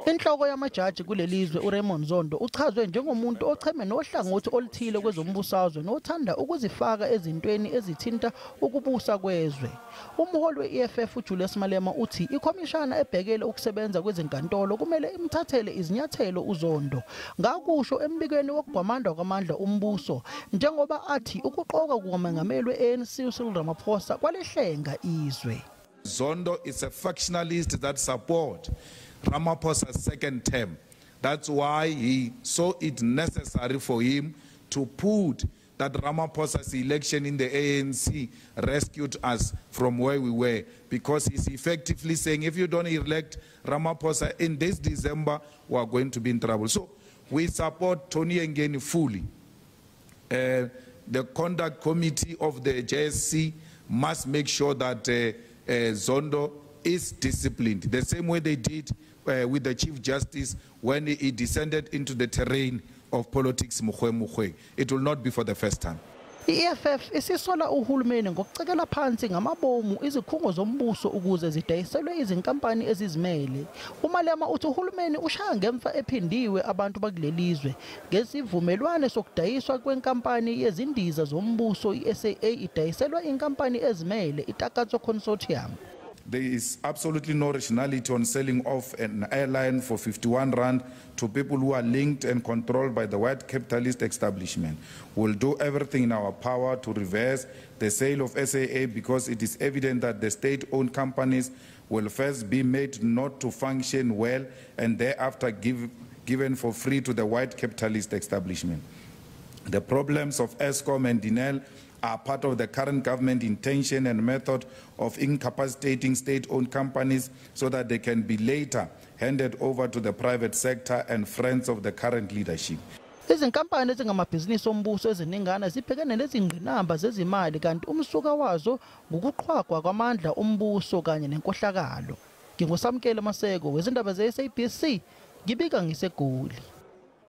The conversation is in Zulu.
Inhloko yamajaji kulelizwe uRaymond Zondo uchazwe njengomuntu ocheme nohlangothi oluthile kwezombusazwe nothanda ukuzifaka ezintweni ezithinta ukubusa kwezwe. Umholi we-EFF uJulius Malema uthi ikhomishana ebhekele ukusebenza kwezinkantolo kumele imthathele izinyathelo uZondo. Ngakusho embikweni wokugwamandwa kwamandla umbuso njengoba athi ukuqoka kumengameli we-ANC Cyril Ramaphosa kwalehlenga izwe. Zondo is a factionalist that support Ramaphosa's second term. That's why he saw it necessary for him to put that Ramaphosa's election in the ANC rescued us from where we were, because he's effectively saying if you don't elect Ramaphosa in this December, we are going to be in trouble. So we support Tony Yengeni fully. The conduct committee of the JSC must make sure that Zondo is disciplined, the same way they did with the Chief Justice when he descended into the terrain of politics. It will not be for the first time. EFF isisola uhulumeni ngokucekela phansi ngamabomu izikhungo zombuso ukuze zidayiselwe izinkampani ezizimele. UMalema uthi uhulumeni ushaya ngemfa ephindiwe abantu bakulelizwe ngesivumelwano sokudayiswa kwenkampani yezindiza zombuso iSAA idayiselwa inkampani ezimele itakatso Consortium. There is absolutely no rationality on selling off an airline for 51 rand to people who are linked and controlled by the white capitalist establishment. We'll do everything in our power to reverse the sale of SAA, because it is evident that the state-owned companies will first be made not to function well and thereafter given for free to the white capitalist establishment. The problems of Eskom and Dinel are part of the current government intention and method of incapacitating state-owned companies so that they can be later handed over to the private sector and friends of the current leadership. Izinkampani ezingamabhizinisi ombuso eziningana zibhekene nezingqinamba zezimali kanti umsuka wazo ngokuqhwagwa kwamandla ombuso kanye nenkohlakalo. Ngingusamkele Maseko wezindaba ze-SABC ngibika ngiseGoli.